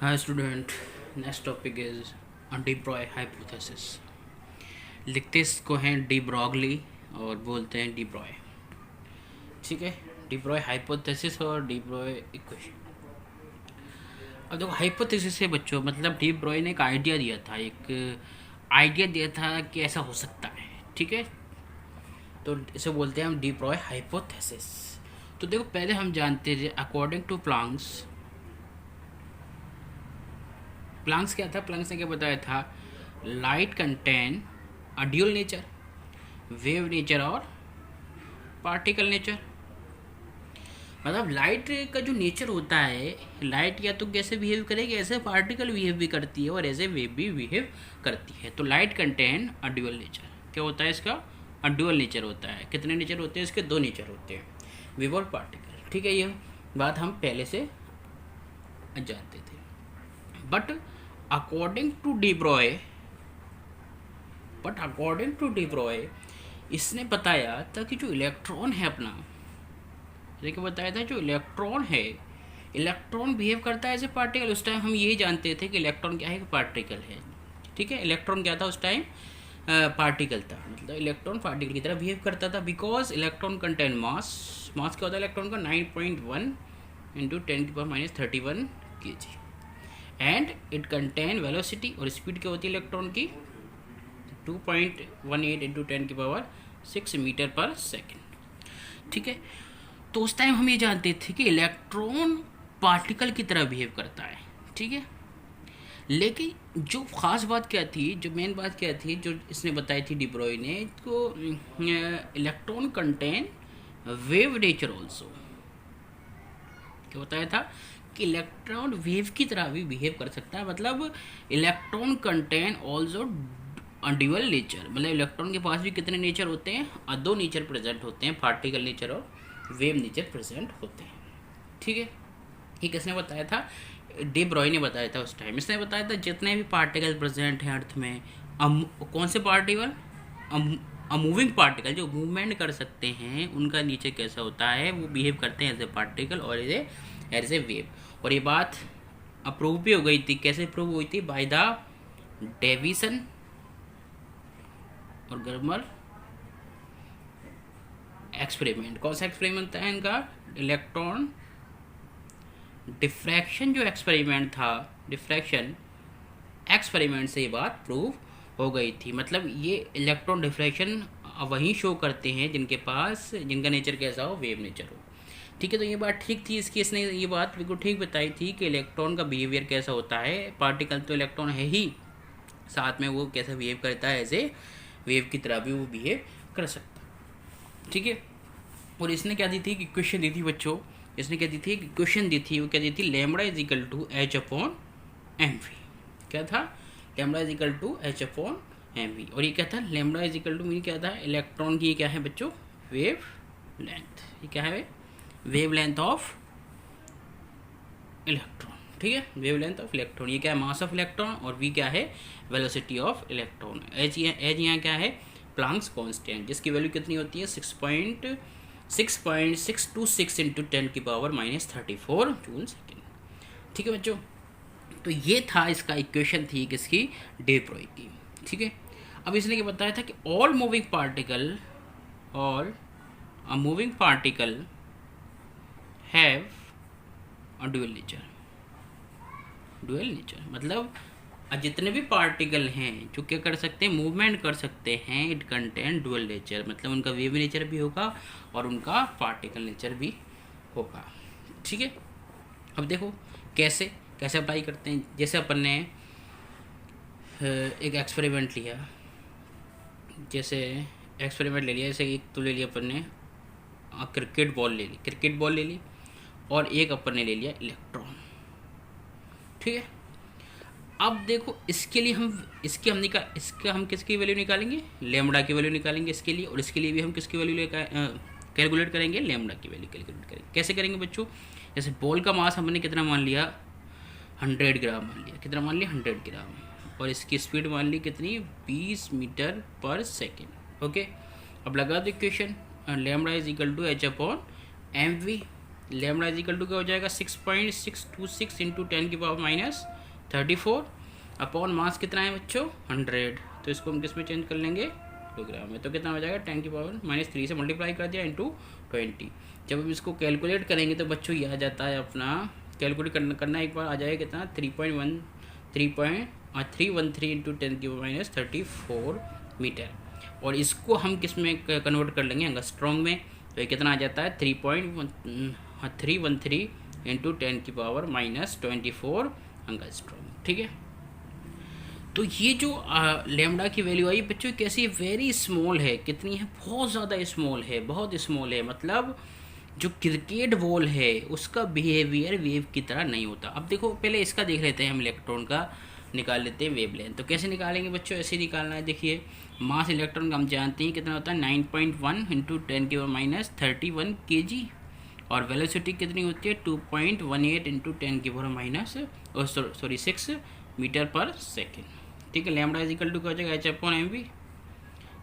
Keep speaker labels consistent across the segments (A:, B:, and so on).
A: Hi student, next topic is de Broglie hypothesis. लिखते इसको हैं डी ब्रॉगली और बोलते हैं डी ब्रॉय। ठीक है, डी ब्रॉय हाइपोथेसिस और डी ब्रॉय इक्वेशन। अब देखो हाइपोथेसिस है बच्चों, मतलब डी ब्रॉय ने एक आइडिया दिया था, एक आइडिया दिया था कि ऐसा हो सकता है। ठीक है, तो इसे बोलते हैं हम डी ब्रॉय हाइपोथेसिस। तो देखो पहले हम जानते थे अकॉर्डिंग टू प्लांक्स। प्लांक्स क्या था? प्लांक्स ने क्या बताया था? Light contain a dual nature, wave nature और पार्टिकल नेचर। मतलब लाइट का जो नेचर होता है, लाइट या तो कैसे बिहेव करेगी, ऐसे पार्टिकल बिहेव भी करती है और ऐसे वेव भी बिहेव करती है। तो light contain a dual nature. क्या होता है इसका? अ ड्यूल नेचर होता है। कितने नेचर होते हैं इसके? दो नेचर होते हैं, वेव और पार्टिकल। ठीक है, ये बात हम पहले से जानते थे। But according to de Broglie इसने बताया था कि जो इलेक्ट्रॉन है अपना, देखिए बताया था जो इलेक्ट्रॉन है, इलेक्ट्रॉन बिहेव करता है एज ए पार्टिकल। उस टाइम हम यही जानते थे कि इलेक्ट्रॉन क्या है? पार्टिकल है। ठीक है, इलेक्ट्रॉन क्या था उस टाइम? पार्टिकल था। मतलब इलेक्ट्रॉन पार्टिकल की तरह बिहेव करता था, बिकॉज इलेक्ट्रॉन कंटेन मास। मास क्या होता है इलेक्ट्रॉन का? 9.1 into 10⁻31 kg। And it contain velocity, और स्पीड क्या होती है इलेक्ट्रॉन की? 2.18 इंटू 10⁻6 मीटर पर सेकेंड। ठीक है, तो उस टाइम हम ये जानते थे कि इलेक्ट्रॉन पार्टिकल की तरह बिहेव करता है। ठीक है, लेकिन जो ख़ास बात क्या थी, जो मेन बात क्या थी, जो इसने बताई थी डी ब्रॉय ने, तो electron contain wave nature also. क्या बताया था? कि इलेक्ट्रॉन वेव की तरह भी बिहेव कर सकता है। मतलब electron contain also dual nature. मतलब इलेक्ट्रॉन के पास भी कितने नेचर होते हैं? दो नेचर प्रेजेंट होते हैं, पार्टिकल नेचर और वेव नेचर प्रेजेंट होते हैं। ठीक है, ये किसने बताया था? डी ब्रॉय ने बताया था उस टाइम। इसने बताया था जितने भी पार्टिकल प्रेजेंट हैं अर्थ में, कौन से पार्टिकल? मूविंग पार्टिकल, जो मूवमेंट कर सकते हैं, उनका नेचर कैसा होता है? वो बिहेव करते हैं एज ए पार्टिकल और एज ए वेव। और ये बात अप्रूव भी हो गई थी। कैसे प्रूव हुई थी? बाय द डेविसन और गर्मर एक्सपेरिमेंट। कौन सा एक्सपेरिमेंट था इनका? इलेक्ट्रॉन डिफ्रैक्शन जो एक्सपेरिमेंट था, डिफ्रैक्शन एक्सपेरिमेंट से ये बात प्रूव हो गई थी। मतलब ये इलेक्ट्रॉन डिफ्रैक्शन वहीं शो करते हैं जिनका नेचर कैसा हो? वेव नेचर हो। ठीक है, तो ये बात ठीक थी इसकी। इसने ये बात बिल्कुल ठीक बताई थी कि इलेक्ट्रॉन का बिहेवियर कैसा होता है। पार्टिकल तो इलेक्ट्रॉन है ही, साथ में वो कैसे बिहेव करता है? एज ए वेव की तरह भी वो बिहेव कर सकता है। ठीक है, और इसने क्या दी थी? इक्वेशन दी थी बच्चों। इसने क्या दी थी? इक्वेशन दी थी। वो क्या दी थी? Lambda is equal to h upon m v. क्या था? Lambda is equal to h upon m v. और ये क्या था? Lambda is equal to mean क्या था? इलेक्ट्रॉन की क्या है बच्चों? Wavelength. ये क्या है? Wavelength of electron. ठीक है, वेव लेंथ ऑफ इलेक्ट्रॉन। ये क्या है? Mass of electron. और वी क्या है? Velocity of electron. एच यहाँ क्या है? प्लांक्स कांस्टेंट, जिसकी वैल्यू कितनी होती है? 6.626 इंटू 10⁻⁻34 जूल सेकेंड। ठीक है बच्चों, तो ये था इसका इक्वेशन थी किसकी? डी ब्रॉय की। ठीक है, अब इसने क्या बताया था कि all moving particle have a dual nature. मतलब जितने भी पार्टिकल हैं जो क्या कर सकते हैं? मूवमेंट कर सकते हैं। इट कंटेन ड्यूअल नेचर, मतलब उनका वेव नेचर भी होगा और उनका पार्टिकल नेचर भी होगा। ठीक है, अब देखो कैसे कैसे अप्लाई करते हैं। जैसे अपन ने एक एक्सपेरिमेंट लिया, जैसे एक्सपेरिमेंट ले लिया, जैसे एक तो ले लिया अपन ने क्रिकेट बॉल ले ली और एक अपन ने ले लिया इलेक्ट्रॉन। ठीक है, अब देखो इसके लिए हम किसकी वैल्यू निकालेंगे? लैम्बडा की वैल्यू निकालेंगे इसके लिए, और इसके लिए भी हम किसकी वैल्यू कैलकुलेट करेंगे? लैम्बडा की वैल्यू कैलकुलेट करेंगे। कैसे करेंगे बच्चों? जैसे बॉल का मास हमने कितना मान लिया? 100 ग्राम मान लिया। कितना मान लिया? 100 ग्राम। और इसकी स्पीड मान ली कितनी? 20 मीटर पर सेकेंड। ओके, अब लगा दो equation, lambda is equal to h upon m v. Lambda is equal to क्या हो जाएगा 6.626 इंटू 10⁻34 अपॉन मास कितना है बच्चों 100। तो इसको हम किस में चेंज कर लेंगे किलोग्राम में, तो कितना हो जाएगा 10⁻³ से मल्टीप्लाई कर दिया इंटू 20। जब हम इसको कैलकुलेट करेंगे तो बच्चों ये आ जाता है अपना, कैलकुलेट करना एक बार आ जाएगा कितना 313 इंटू 10⁻34 मीटर। और इसको हम किस में कन्वर्ट कर लेंगे एंगस्ट्रॉन्ग में, तो ये कितना आ जाता है 313 इंटू 10⁻24 एंगस्ट्रॉन्ग। ठीक है, तो ये जो लेमडा की वैल्यू आई बच्चों कैसी है, वेरी स्मॉल है। कितनी है, बहुत ज़्यादा स्मॉल है, बहुत स्मॉल है। मतलब जो क्रिकेट बॉल है उसका बिहेवियर वेव की तरह नहीं होता। अब देखो पहले इसका देख लेते हैं हम, इलेक्ट्रॉन का निकाल लेते हैं वेवलेंथ। तो कैसे निकालेंगे बच्चों, ऐसे निकालना है। देखिए मास इलेक्ट्रॉन का हम जानते हैं कितना होता है 9.1 इंटू 10⁻31 kg, और वेलोसिटी कितनी होती है 2.18 इंटू 6 मीटर पर सेकेंड। ठीक है, लैम्डा इज इक्वल टू क्या हो जाएगा H/mv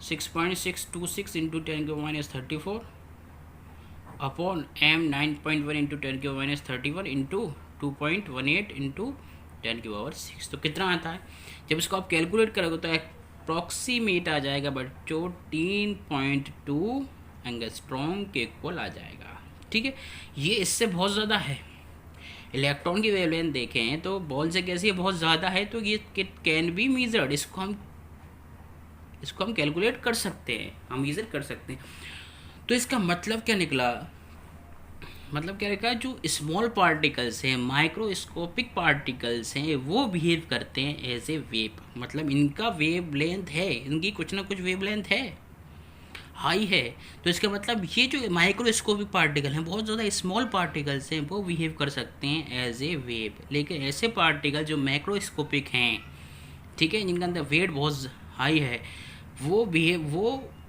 A: 6.626 into 10⁻34 upon m 9.1 into 10⁻31 into 2.18 into 10⁻6। तो कितना आता है, जब इसको आप कैलकुलेट करोगे तो अप्रॉक्सीमेट आ जाएगा बच्चों 13.2 एंगस्ट्रॉम के इक्वल आ जाएगा। ठीक है, ये इससे बहुत ज़्यादा है। इलेक्ट्रॉन की वेवलेंथ देखें तो बॉल से कैसी है, बहुत ज़्यादा है, तो ये कैन बी मीजर्ड। इसको हम कैलकुलेट कर सकते हैं, हम मीज़र कर सकते हैं। तो इसका मतलब क्या निकला, जो स्मॉल पार्टिकल्स हैं, माइक्रोस्कोपिक पार्टिकल्स हैं, वो बिहेव करते हैं एज ए वेव। मतलब इनका वेव लेंथ है, इनकी कुछ ना कुछ वेव लेंथ है, हाई है। तो इसका मतलब ये जो माइक्रोस्कोपिक पार्टिकल हैं, बहुत ज़्यादा स्मॉल पार्टिकल्स हैं, वो बिहेव कर सकते हैं एज ए वेव। लेकिन ऐसे पार्टिकल जो मैक्रोस्कोपिक हैं, ठीक है, जिनका अंदर वेट बहुत हाई है, वो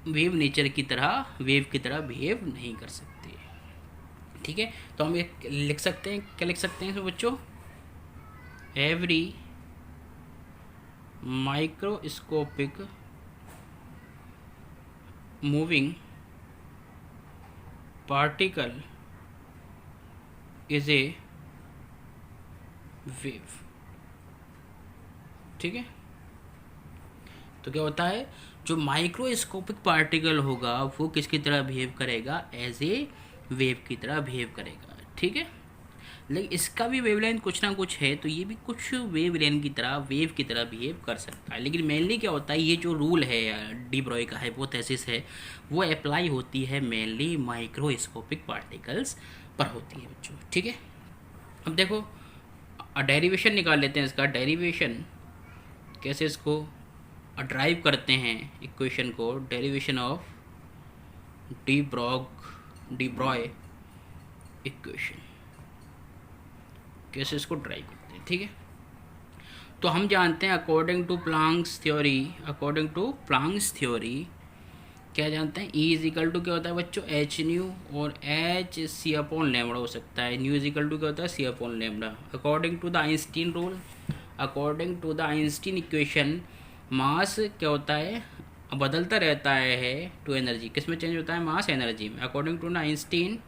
A: वेव नेचर की तरह, वेव की तरह बिहेव नहीं कर सकते। ठीक है, तो हम एक लिख सकते हैं, क्या लिख सकते हैं तो बच्चों, every microscopic moving particle is a wave. ठीक है, तो क्या होता है, जो माइक्रोस्कोपिक पार्टिकल होगा वो किसकी तरह बिहेव करेगा, एज ए वेव की तरह बिहेव करेगा। ठीक है, लेकिन इसका भी वेवलेंथ कुछ ना कुछ है, तो ये भी कुछ वेवलेंथ की तरह, वेव की तरह बिहेव कर सकता है। लेकिन मेनली क्या होता है, ये जो रूल है डी ब्रॉय का हाइपोथेसिस है, वो अप्लाई होती है मेनली माइक्रोस्कोपिक पार्टिकल्स पर होती है बच्चों। ठीक है, अब देखो डेरिवेशन निकाल लेते हैं। इसका डेरिवेशन कैसे इसको ड्राइव करते हैं इक्वेशन को, derivation of D Broglie equation, कैसे इसको ड्राइव करते हैं। ठीक है, तो हम जानते हैं अकॉर्डिंग टू प्लांक्स थ्योरी क्या जानते हैं, E इज इक्वल टू क्या होता है बच्चों एच न्यू, और एच C/λ हो सकता है। न्यू इज इक्वल टू क्या होता है C/λ। According to the Einstein rule, according to the Einstein equation, mass क्या होता है, बदलता रहता है टू एनर्जी, किस में चेंज होता है, मास एनर्जी में। अकॉर्डिंग टू द आइंस्टीन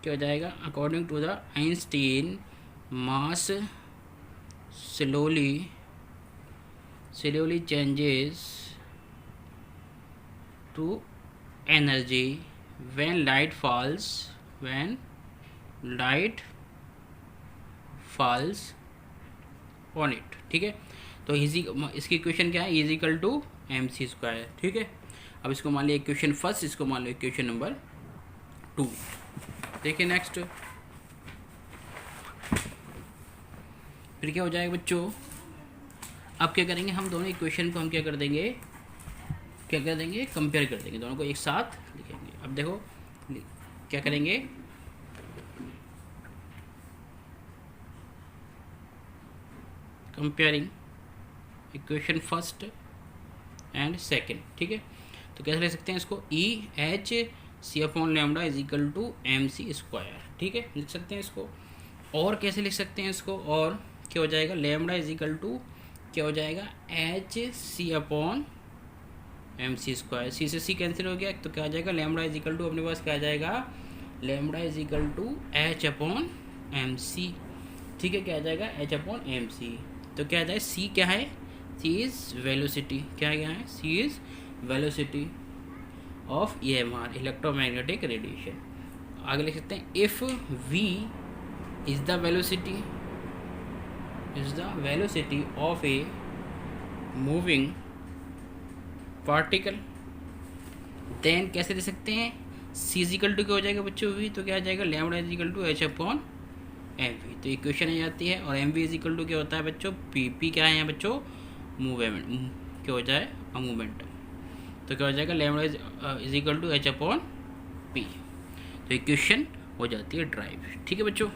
A: क्या हो जाएगा, according to the Einstein mass slowly changes to energy when light falls on it। ठीक है, तो इसकी इक्वेशन क्या है, इज इक्वल टू mc²। ठीक है, अब इसको मान लिया इक्वेशन फर्स्ट, इसको मान लो इक्वेशन नंबर 2। देखिए नेक्स्ट, फिर क्या हो जाएगा बच्चों, अब क्या करेंगे, हम दोनों इक्वेशन को हम क्या कर देंगे, कंपेयर कर देंगे, दोनों को एक साथ लिखेंगे। अब देखो क्या करेंगे, comparing equation first and second. ठीक है, तो कैसे लिख सकते हैं इसको, EHC/λ is equal to mc²। ठीक है, लिख सकते हैं इसको। और कैसे लिख सकते हैं इसको, और क्या हो जाएगा, लैम्डा इज इक्वल टू क्या हो जाएगा HC/mc²। C से C कैंसिल हो गया, तो क्या आ जाएगा, लैम्डा इज इक्वल टू अपने पास क्या आ जाएगा, lambda is equal to h upon m c. ठीक है, क्या आ जाएगा एच अपॉन एम सी। तो क्या आ जाएगा सी क्या है, सी इज़ वेलोसिटी, क्या है C is velocity of E M R, electromagnetic radiation. आगे लिख सकते हैं if V is the velocity of a moving particle, then कैसे दे सकते हैं, सी इजिकल टू क्या हो जाएगा बच्चों वी, तो क्या आ जाएगा lambda is equal to h upon m v. तो इक्वेशन आ जाती है। और एम वी इजिकल टू क्या होता है बच्चों, पी, पी क्या है यहाँ बच्चों, मूवमेंट, क्या हो जाए मोमेंटम। तो क्या हो जाएगा lambda is equal to h upon p. तो इक्वेशन हो जाती है ड्राइव। ठीक है बच्चों।